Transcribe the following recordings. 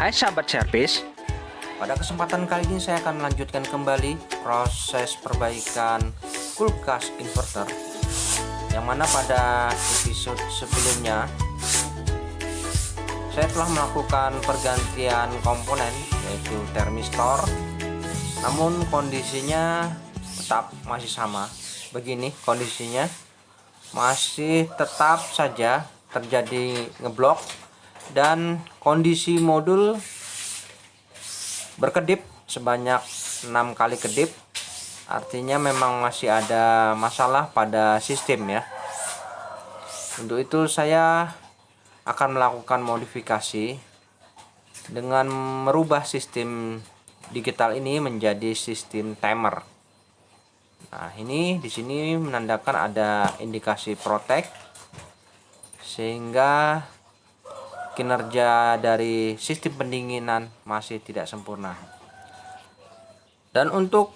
Hai sahabat servis. Pada kesempatan kali ini saya akan melanjutkan kembali proses perbaikan kulkas inverter, yang mana pada episode sebelumnya saya telah melakukan pergantian komponen yaitu termistor, namun kondisinya tetap masih sama. Begini kondisinya, masih tetap saja terjadi ngeblok dan kondisi modul berkedip sebanyak 6 kali kedip. Artinya memang masih ada masalah pada sistem ya. Untuk itu saya akan melakukan modifikasi dengan merubah sistem digital ini menjadi sistem timer. Nah, ini di sini menandakan ada indikasi protect, sehingga kinerja dari sistem pendinginan masih tidak sempurna. Dan untuk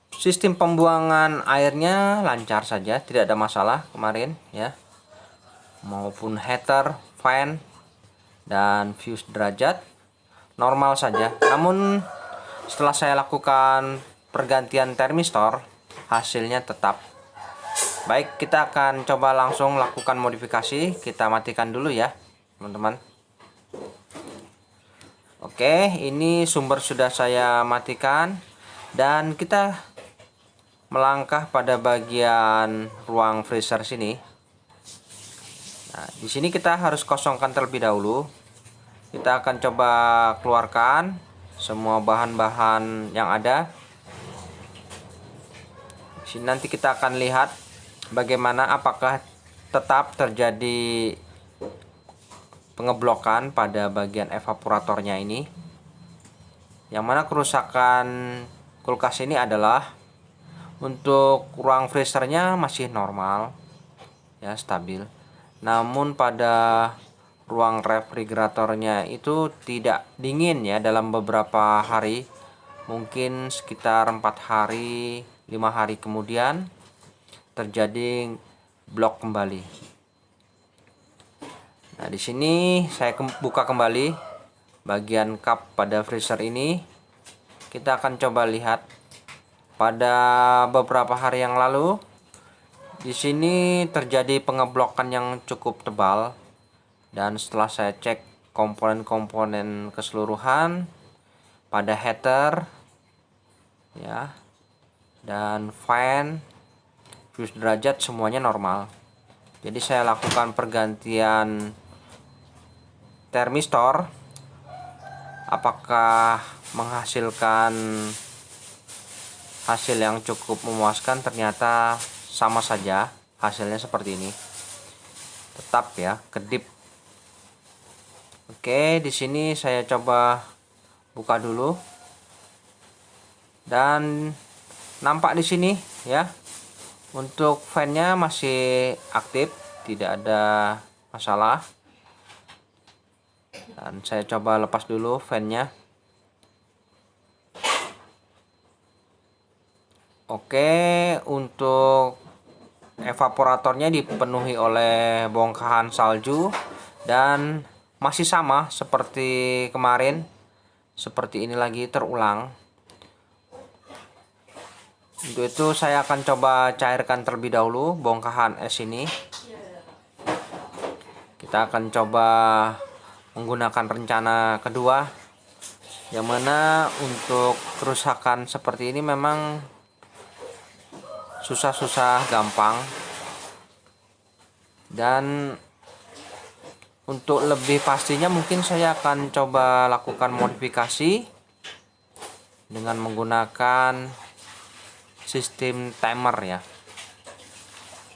sistem pembuangan airnya lancar saja, tidak ada masalah kemarin ya. Maupun heater, fan, dan fuse derajat normal saja. Namun setelah saya lakukan pergantian termistor, hasilnya tetap. Baik, kita akan coba langsung lakukan modifikasi. Kita matikan dulu ya, teman-teman. Oke, ini sumber sudah saya matikan dan kita melangkah pada bagian ruang freezer sini. Nah, di sini kita harus kosongkan terlebih dahulu. Kita akan coba keluarkan semua bahan-bahan yang ada. Di sini nanti kita akan lihat bagaimana apakah tetap terjadi pengeblokan pada bagian evaporatornya ini, yang mana kerusakan kulkas ini adalah untuk ruang freezernya masih normal ya, stabil, namun pada ruang refrigeratornya itu tidak dingin ya dalam beberapa hari, mungkin sekitar 4 hari 5 hari kemudian terjadi blok kembali. Nah, di sini saya buka kembali bagian cup pada freezer ini. Kita akan coba lihat pada beberapa hari yang lalu di sini terjadi pengeblokan yang cukup tebal, dan setelah saya cek komponen-komponen keseluruhan pada heater ya dan fan, fuse derajat semuanya normal. Jadi saya lakukan pergantian termistor, apakah menghasilkan hasil yang cukup memuaskan? Ternyata sama saja hasilnya seperti ini, tetap ya kedip. Oke, di sini saya coba buka dulu dan nampak di sini ya, untuk fan-nya masih aktif, tidak ada masalah. Dan saya coba lepas dulu fan-nya. Oke, untuk evaporatornya dipenuhi oleh bongkahan salju dan masih sama seperti kemarin. Seperti ini lagi terulang. Untuk itu saya akan coba cairkan terlebih dahulu bongkahan es ini. Kita akan coba menggunakan rencana kedua, yang mana untuk kerusakan seperti ini memang susah-susah gampang. Dan untuk lebih pastinya mungkin saya akan coba lakukan modifikasi dengan menggunakan sistem timer ya.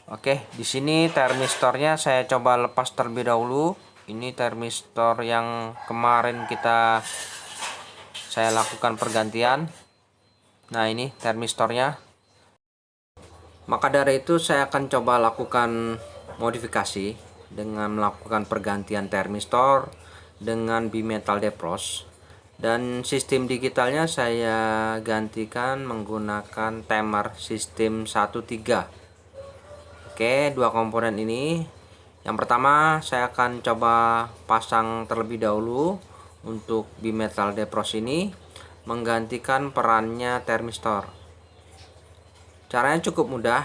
Oke, di sini termistornya saya coba lepas terlebih dahulu. Ini termistor yang kemarin saya lakukan pergantian. Nah, ini termistornya. Maka dari itu saya akan coba lakukan modifikasi dengan melakukan pergantian termistor dengan bimetal defrost, dan sistem digitalnya saya gantikan menggunakan timer sistem 13. Oke, dua komponen ini. Yang pertama saya akan coba pasang terlebih dahulu untuk bimetal defrost ini menggantikan perannya termistor. Caranya cukup mudah.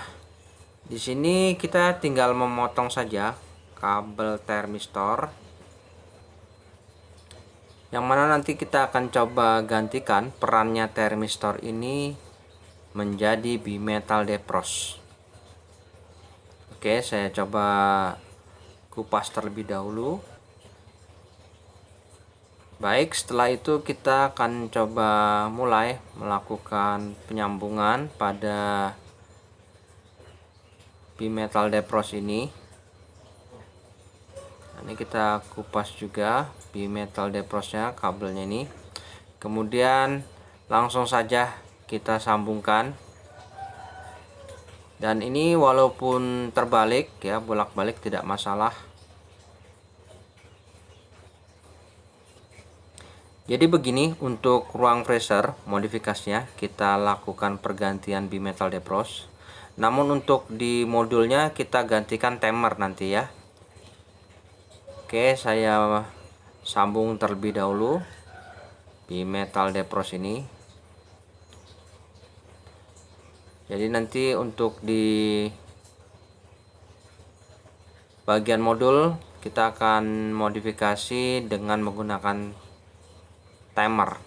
Di sini kita tinggal memotong saja kabel termistor, yang mana nanti kita akan coba gantikan perannya termistor ini menjadi bimetal defrost. Oke, saya coba kupas terlebih dahulu. Baik, setelah itu kita akan coba mulai melakukan penyambungan pada bimetal defrost ini. Ini kita kupas juga bimetal defrostnya, kabelnya ini. Kemudian langsung saja kita sambungkan. Dan ini walaupun terbalik ya, bolak-balik tidak masalah. Jadi begini untuk ruang freezer modifikasinya, kita lakukan pergantian bimetal defrost. Namun untuk di modulnya kita gantikan timer nanti ya. Oke, saya sambung terlebih dahulu bimetal defrost ini. Jadi nanti untuk di bagian modul kita akan modifikasi dengan menggunakan timer.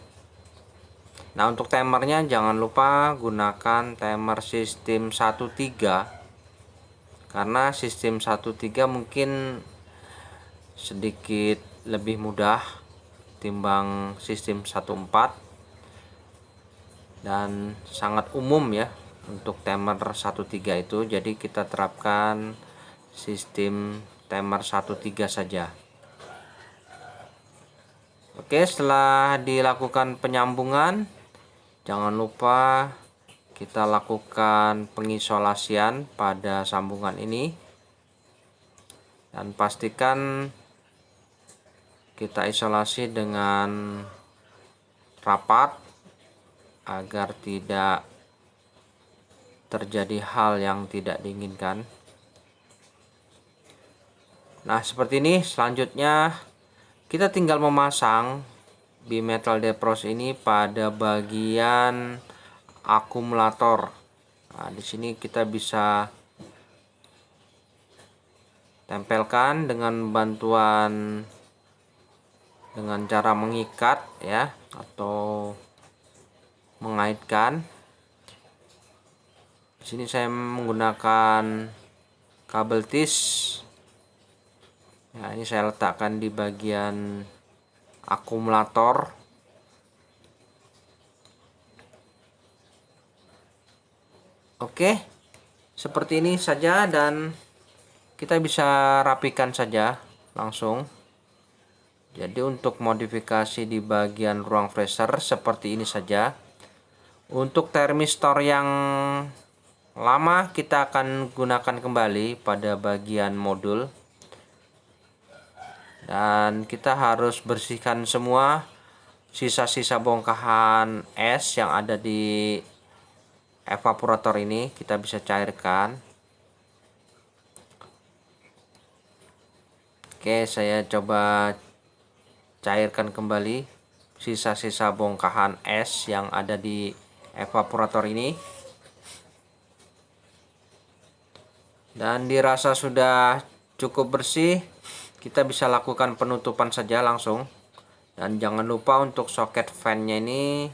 Nah, untuk timernya jangan lupa gunakan timer sistem 13, karena sistem 13 mungkin sedikit lebih mudah timbang sistem 14 dan sangat umum ya untuk timer 13 itu. Jadi kita terapkan sistem timer 13 saja. Oke, setelah dilakukan penyambungan, jangan lupa kita lakukan pengisolasian pada sambungan ini, dan pastikan kita isolasi dengan rapat agar tidak terjadi hal yang tidak diinginkan. Nah, seperti ini. Selanjutnya kita tinggal memasang bimetal defrost ini pada bagian akumulator. Nah, di sini kita bisa tempelkan dengan bantuan dengan cara mengikat ya, atau mengaitkan. Di sini saya menggunakan kabel tis. Nah, ini saya letakkan di bagian akumulator. Oke, seperti ini saja, dan kita bisa rapikan saja langsung. Jadi untuk modifikasi di bagian ruang freezer seperti ini saja. Untuk termistor yang lama kita akan gunakan kembali pada bagian modul. Dan kita harus bersihkan semua sisa-sisa bongkahan es yang ada di evaporator ini. Kita bisa cairkan. Oke, saya coba cairkan kembali sisa-sisa bongkahan es yang ada di evaporator ini. Dan dirasa sudah cukup bersih, kita bisa lakukan penutupan saja langsung. Dan jangan lupa untuk soket fan-nya ini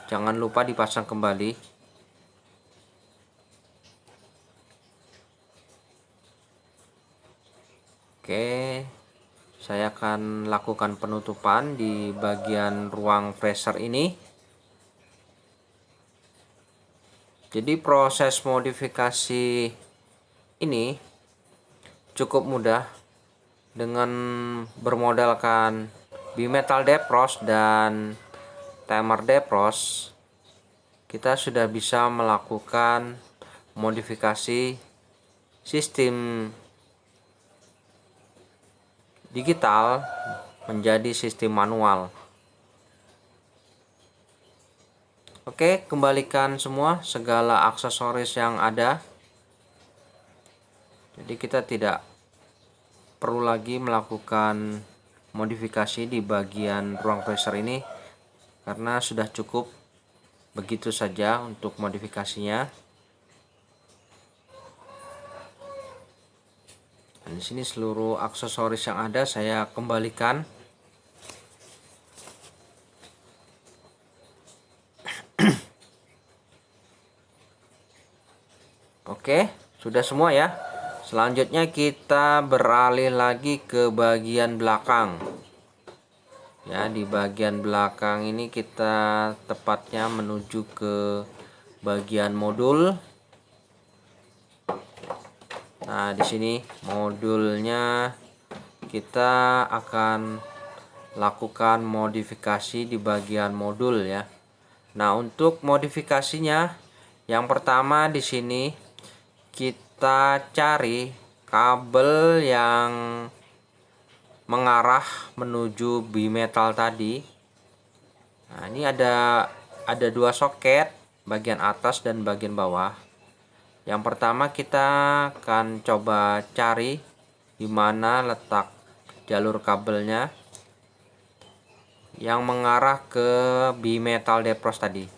jangan lupa dipasang kembali. Oke, saya akan lakukan penutupan di bagian ruang freezer ini. Jadi proses modifikasi ini cukup mudah. Dengan bermodalkan bimetal defrost dan timer defrost, kita sudah bisa melakukan modifikasi sistem digital menjadi sistem manual. Oke, kembalikan semua segala aksesoris yang ada. Jadi kita tidak perlu lagi melakukan modifikasi di bagian ruang pressure ini, karena sudah cukup begitu saja untuk modifikasinya. Dan di sini seluruh aksesoris yang ada saya kembalikan. Oke, sudah semua ya. Selanjutnya kita beralih lagi ke bagian belakang. Ya, di bagian belakang ini kita tepatnya menuju ke bagian modul. Nah, di sini modulnya kita akan lakukan modifikasi di bagian modul ya. Nah, untuk modifikasinya yang pertama di sini kita cari kabel yang mengarah menuju bimetal tadi. Nah, ini ada dua soket, bagian atas dan bagian bawah. Yang pertama kita akan coba cari di mana letak jalur kabelnya yang mengarah ke bimetal defrost tadi.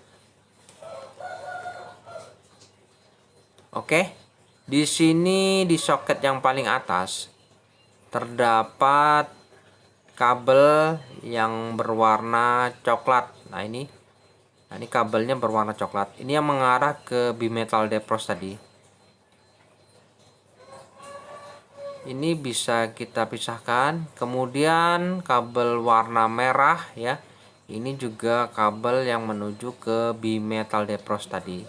Oke, di sini di soket yang paling atas terdapat kabel yang berwarna coklat. Nah ini kabelnya berwarna coklat. Ini yang mengarah ke bimetal defrost tadi. Ini bisa kita pisahkan. Kemudian kabel warna merah ya. Ini juga kabel yang menuju ke bimetal defrost tadi.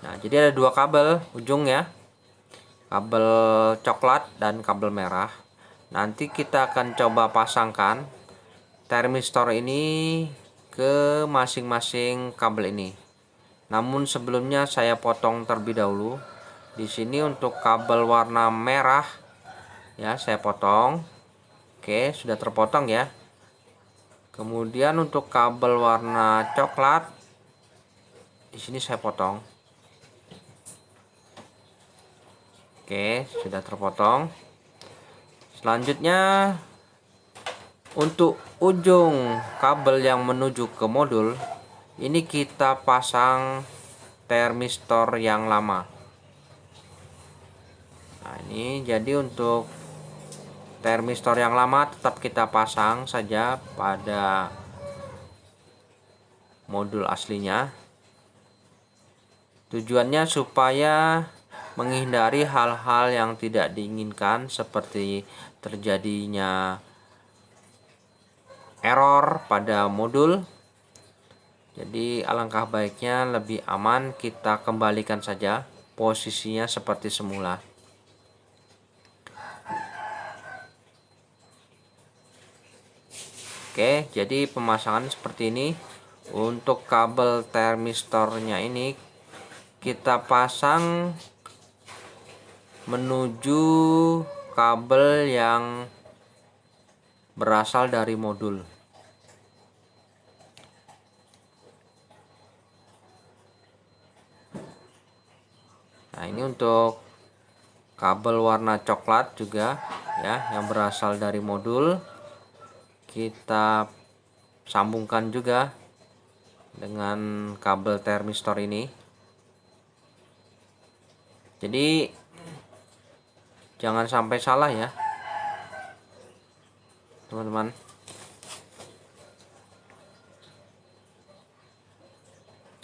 Nah, jadi ada dua kabel ujung ya. Kabel coklat dan kabel merah. Nanti kita akan coba pasangkan termistor ini ke masing-masing kabel ini. Namun sebelumnya saya potong terlebih dahulu. Di sini untuk kabel warna merah ya saya potong. Oke, sudah terpotong ya. Kemudian untuk kabel warna coklat di sini saya potong. Oke, sudah terpotong. Selanjutnya untuk ujung kabel yang menuju ke modul ini kita pasang termistor yang lama. Nah, ini jadi untuk termistor yang lama tetap kita pasang saja pada modul aslinya. Tujuannya supaya menghindari hal-hal yang tidak diinginkan seperti terjadinya error pada modul. Jadi alangkah baiknya lebih aman kita kembalikan saja posisinya seperti semula. Oke, jadi pemasangan seperti ini. Untuk kabel termistornya ini kita pasang menuju kabel yang berasal dari modul. Nah, ini untuk kabel warna coklat juga ya yang berasal dari modul. Kita sambungkan juga dengan kabel termistor ini. Jadi jangan sampai salah ya teman-teman.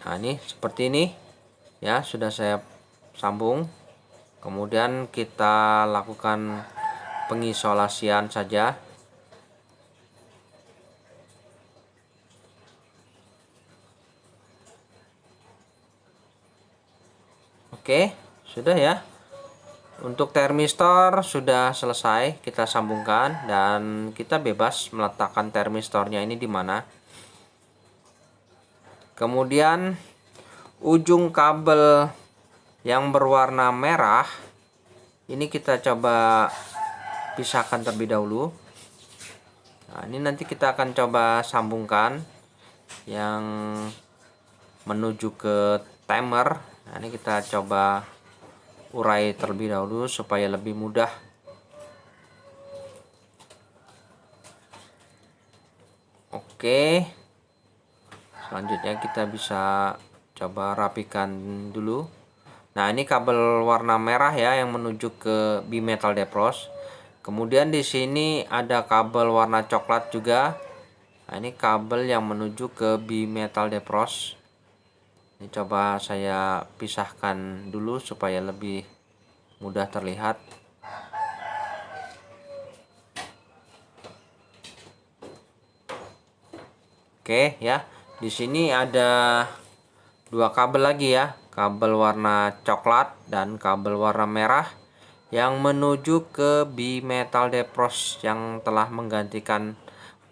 Nah, ini seperti ini ya, sudah saya sambung. Kemudian kita lakukan pengisolasian saja. Oke, sudah ya. Untuk termistor sudah selesai kita sambungkan dan kita bebas meletakkan termistornya ini di mana. Kemudian ujung kabel yang berwarna merah ini kita coba pisahkan terlebih dahulu. Nah, ini nanti kita akan coba sambungkan yang menuju ke timer. Nah, ini kita coba urai terlebih dahulu supaya lebih mudah. Oke, selanjutnya kita bisa coba rapikan dulu. Nah, ini kabel warna merah ya yang menuju ke bimetal depros. Kemudian di sini ada kabel warna coklat juga. Nah, ini kabel yang menuju ke bimetal depros. Ini coba saya pisahkan dulu supaya lebih mudah terlihat. Oke ya, di sini ada dua kabel lagi ya, kabel warna coklat dan kabel warna merah yang menuju ke bimetal depros yang telah menggantikan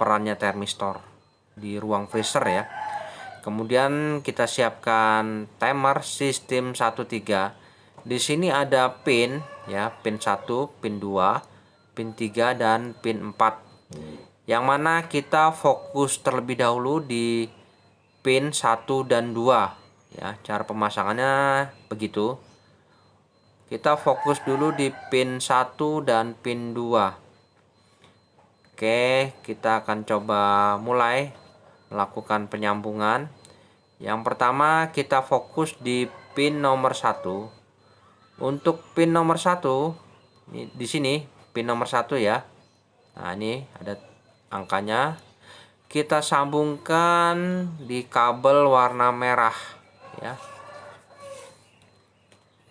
perannya termistor di ruang freezer ya. Kemudian kita siapkan timer sistem 13. Di sini ada pin ya, pin 1, pin 2, pin 3 dan pin 4. Yang mana kita fokus terlebih dahulu di pin 1 dan 2 ya. Cara pemasangannya begitu. Kita fokus dulu di pin 1 dan pin 2. Oke, kita akan coba mulai melakukan penyambungan. Yang pertama kita fokus di pin nomor 1. Untuk pin nomor 1 di sini pin nomor 1 ya. Nah, ini ada angkanya. Kita sambungkan di kabel warna merah ya.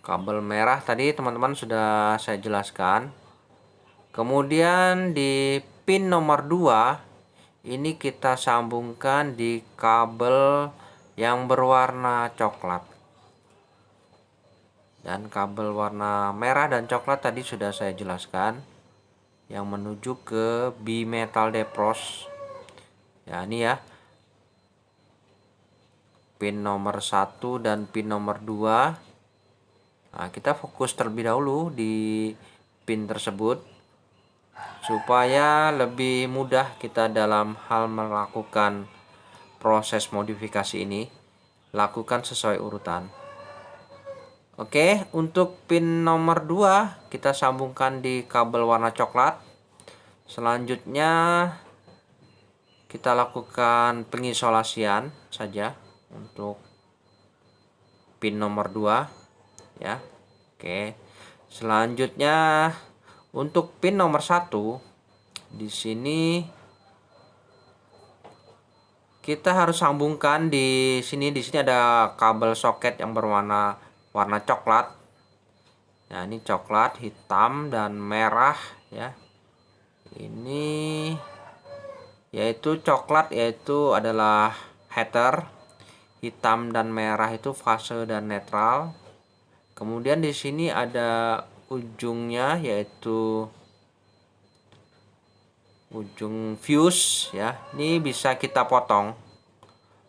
Kabel merah tadi teman-teman sudah saya jelaskan. Kemudian di pin nomor 2 ini kita sambungkan di kabel yang berwarna coklat. Dan kabel warna merah dan coklat tadi sudah saya jelaskan yang menuju ke bimetal depros. Ya, ini ya. Pin nomor 1 dan pin nomor 2. Nah, kita fokus terlebih dahulu di pin tersebut supaya lebih mudah kita dalam hal melakukan proses modifikasi ini. Lakukan sesuai urutan. Oke, untuk pin nomor 2 kita sambungkan di kabel warna coklat. Selanjutnya kita lakukan pengisolasian saja untuk pin nomor 2 ya. Oke. Selanjutnya untuk pin nomor 1 di sini kita harus sambungkan di sini ada kabel soket yang berwarna coklat. Nah, ini coklat, hitam dan merah ya. Ini yaitu coklat adalah heater, hitam dan merah itu fase dan netral. Kemudian di sini ada ujungnya yaitu ujung fuse ya. Ini bisa kita potong.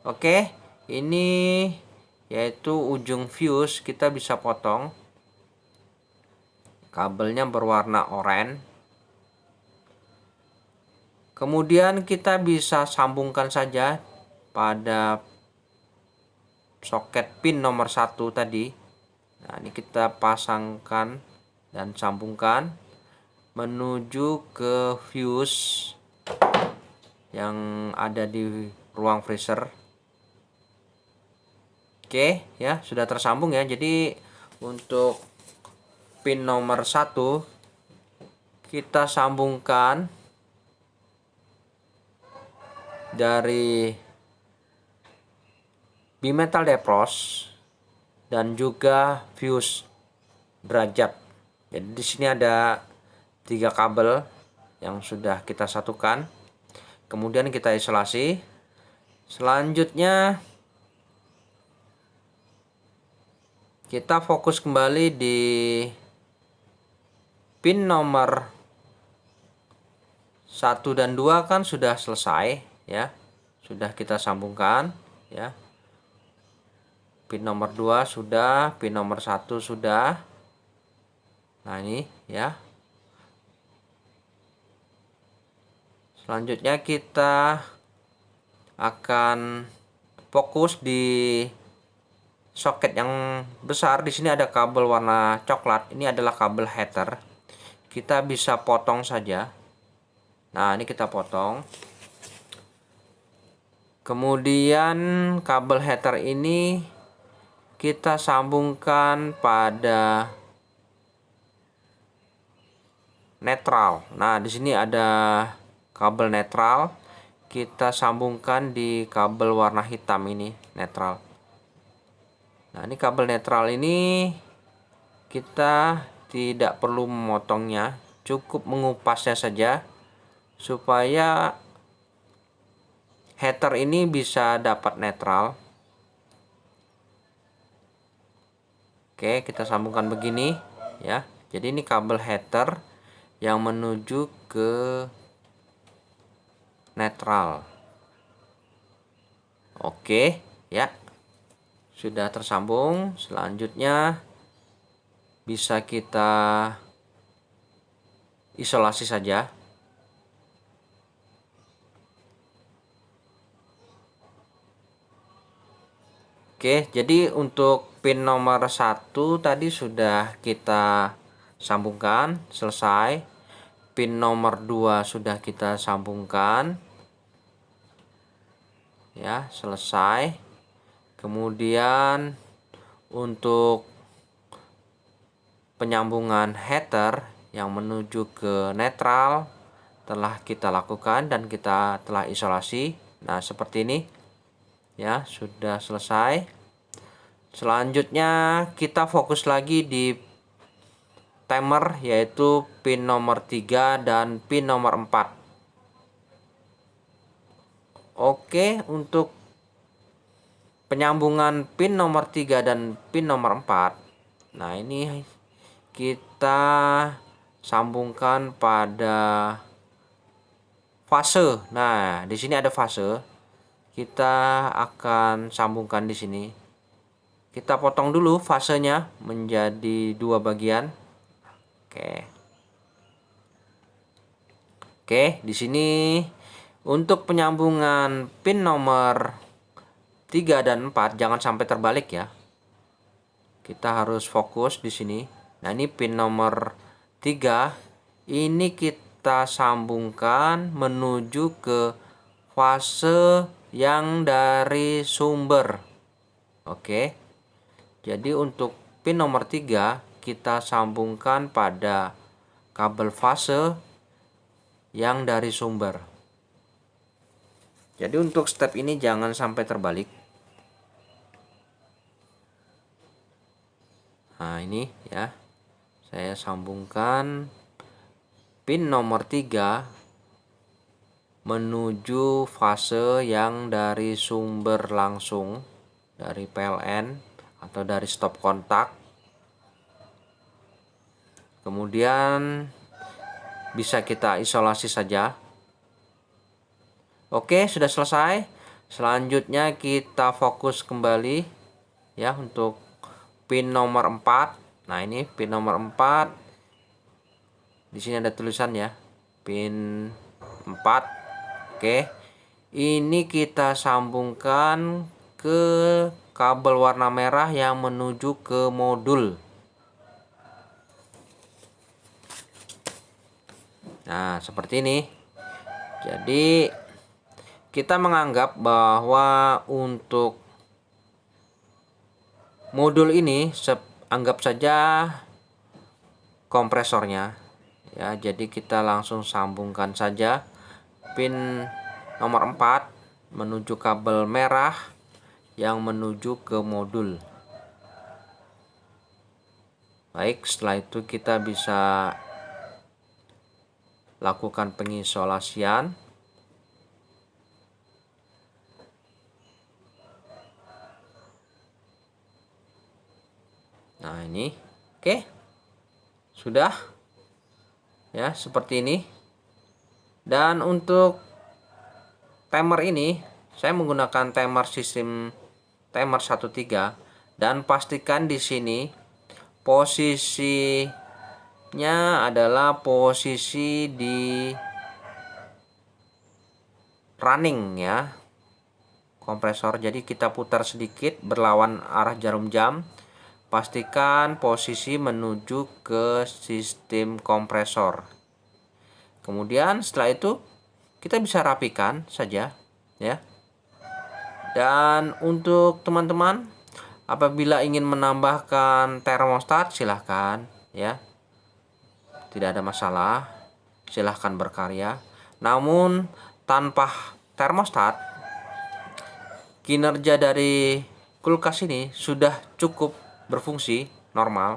Oke, ini yaitu ujung fuse kita bisa potong. Kabelnya berwarna oranye. Kemudian kita bisa sambungkan saja pada soket pin nomor 1 tadi. Nah, ini kita pasangkan dan sambungkan menuju ke fuse yang ada di ruang freezer. Oke ya, sudah tersambung ya. Jadi untuk pin nomor 1 kita sambungkan dari bimetal depros dan juga fuse derajat. Jadi di sini ada 3 kabel yang sudah kita satukan. Kemudian kita isolasi. Selanjutnya kita fokus kembali di pin nomor 1 dan 2 kan sudah selesai ya. Sudah kita sambungkan ya. Pin nomor 2 sudah, pin nomor 1 sudah. Nah, ini ya. Selanjutnya kita akan fokus di soket yang besar. Di sini ada kabel warna coklat. Ini adalah kabel heater. Kita bisa potong saja. Nah, ini kita potong. Kemudian kabel heater ini kita sambungkan pada netral. Nah, di sini ada kabel netral. Kita sambungkan di kabel warna hitam ini, netral. Nah, ini kabel netral ini kita tidak perlu memotongnya, cukup mengupasnya saja supaya heater ini bisa dapat netral. Oke, kita sambungkan begini ya. Jadi ini kabel heater yang menuju ke netral. Oke, ya. Sudah tersambung. Selanjutnya bisa kita isolasi saja. Oke, jadi untuk pin nomor 1 tadi sudah kita sambungkan, selesai. Pin nomor 2 sudah kita sambungkan. Ya, selesai. Kemudian untuk penyambungan heater yang menuju ke netral telah kita lakukan dan kita telah isolasi. Nah, seperti ini. Ya, sudah selesai. Selanjutnya kita fokus lagi di timer, yaitu pin nomor 3 dan pin nomor 4. Oke, untuk penyambungan pin nomor 3 dan pin nomor 4. Nah, ini kita sambungkan pada fase. Nah, di sini ada fase. Kita akan sambungkan di sini. Kita potong dulu fasenya menjadi 2 bagian. Oke, di sini untuk penyambungan pin nomor 3 dan 4 jangan sampai terbalik ya. Kita harus fokus di sini. Nah, ini pin nomor 3 ini kita sambungkan menuju ke fase yang dari sumber. Oke. Jadi untuk pin nomor 3 kita sambungkan pada kabel fase yang dari sumber. Jadi untuk step ini jangan sampai terbalik. Nah, ini ya. Saya sambungkan pin nomor 3 menuju fase yang dari sumber langsung, dari PLN atau dari stop kontak. Kemudian bisa kita isolasi saja. Oke, sudah selesai. Selanjutnya kita fokus kembali ya untuk pin nomor 4. Nah, ini pin nomor 4. Di sini ada tulisan ya, pin 4. Oke, ini kita sambungkan ke kabel warna merah yang menuju ke modul. Nah, seperti ini. Jadi kita menganggap bahwa untuk modul ini anggap saja kompresornya ya. Jadi kita langsung sambungkan saja pin nomor 4 menuju kabel merah yang menuju ke modul. Baik, setelah itu kita bisa lakukan pengisolasian. Nah, ini oke. Sudah ya, seperti ini. Dan untuk timer ini saya menggunakan timer sistem timer 13, dan pastikan di sini posisinya adalah posisi di running ya, kompresor. Jadi kita putar sedikit berlawan arah jarum jam. Pastikan posisi menuju ke sistem kompresor. Kemudian setelah itu kita bisa rapikan saja ya. Dan untuk teman-teman apabila ingin menambahkan termostat silahkan ya, tidak ada masalah, silahkan berkarya. Namun tanpa termostat kinerja dari kulkas ini sudah cukup berfungsi normal.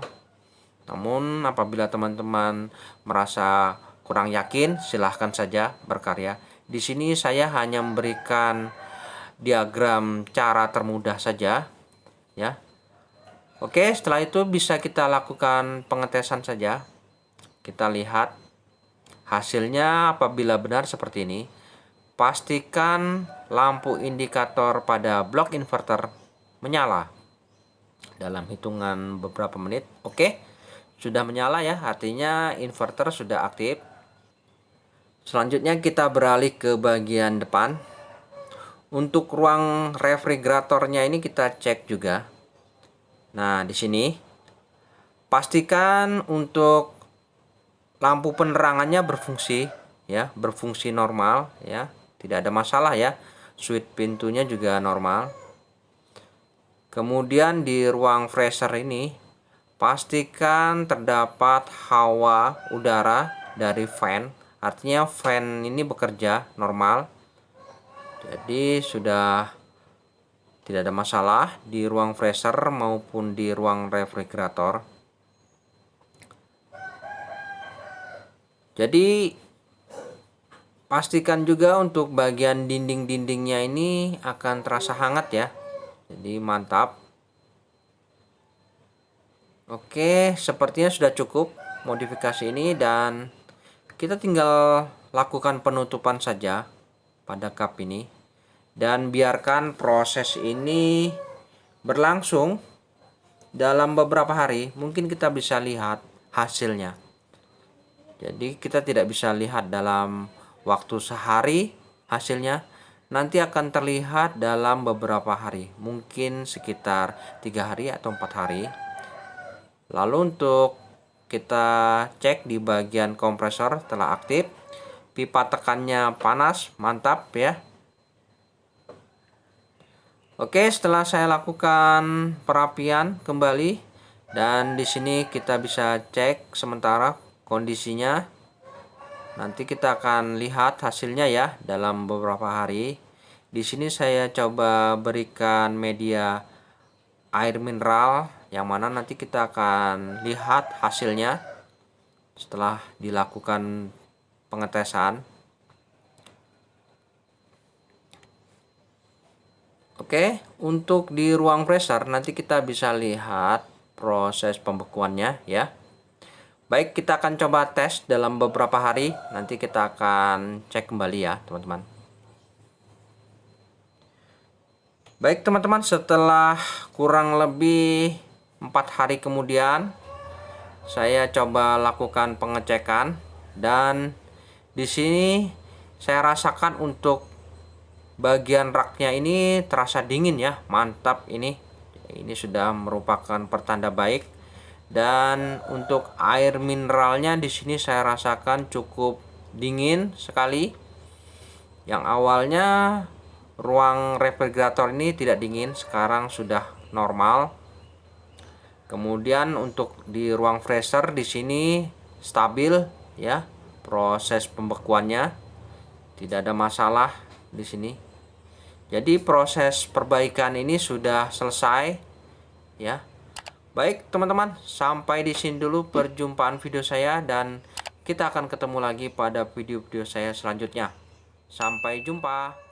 Namun apabila teman-teman merasa kurang yakin, silahkan saja berkarya. Di sini saya hanya memberikan diagram cara termudah saja ya. Oke, setelah itu bisa kita lakukan pengetesan saja. Kita lihat hasilnya. Apabila benar seperti ini, pastikan lampu indikator pada blok inverter menyala dalam hitungan beberapa menit. Oke, sudah menyala ya, artinya inverter sudah aktif. Selanjutnya kita beralih ke bagian depan. Untuk ruang refrigeratornya ini kita cek juga. Nah, di sini pastikan untuk lampu penerangannya berfungsi ya, berfungsi normal ya, tidak ada masalah ya. Switch pintunya juga normal. Kemudian di ruang freezer ini pastikan terdapat hawa udara dari fan, artinya fan ini bekerja normal. Jadi sudah tidak ada masalah di ruang freezer maupun di ruang refrigerator. Jadi pastikan juga untuk bagian dinding-dindingnya ini akan terasa hangat ya. Jadi mantap. Oke, sepertinya sudah cukup modifikasi ini dan kita tinggal lakukan penutupan saja pada kap ini dan biarkan proses ini berlangsung dalam beberapa hari. Mungkin kita bisa lihat hasilnya. Jadi kita tidak bisa lihat dalam waktu sehari hasilnya, nanti akan terlihat dalam beberapa hari, mungkin sekitar 3 hari atau 4 hari. Lalu untuk kita cek di bagian kompresor telah aktif, pipa tekannya panas, mantap ya. Oke, setelah saya lakukan perapian kembali dan di sini kita bisa cek sementara kondisinya. Nanti kita akan lihat hasilnya ya dalam beberapa hari. Di sini saya coba berikan media air mineral yang mana nanti kita akan lihat hasilnya setelah dilakukan pengetesan. Oke, untuk di ruang freezer nanti kita bisa lihat proses pembekuannya ya. Baik, kita akan coba tes dalam beberapa hari. Nanti kita akan cek kembali ya teman-teman. Baik teman-teman, setelah kurang lebih 4 hari kemudian saya coba lakukan pengecekan dan di sini saya rasakan untuk bagian raknya ini terasa dingin ya, mantap ini. Ini sudah merupakan pertanda baik. Dan untuk air mineralnya di sini saya rasakan cukup dingin sekali. Yang awalnya ruang refrigerator ini tidak dingin, sekarang sudah normal. Kemudian untuk di ruang freezer di sini stabil ya, proses pembekuannya tidak ada masalah di sini. Jadi proses perbaikan ini sudah selesai ya. Baik teman-teman, sampai di sini dulu perjumpaan video saya dan kita akan ketemu lagi pada video-video saya selanjutnya. Sampai jumpa.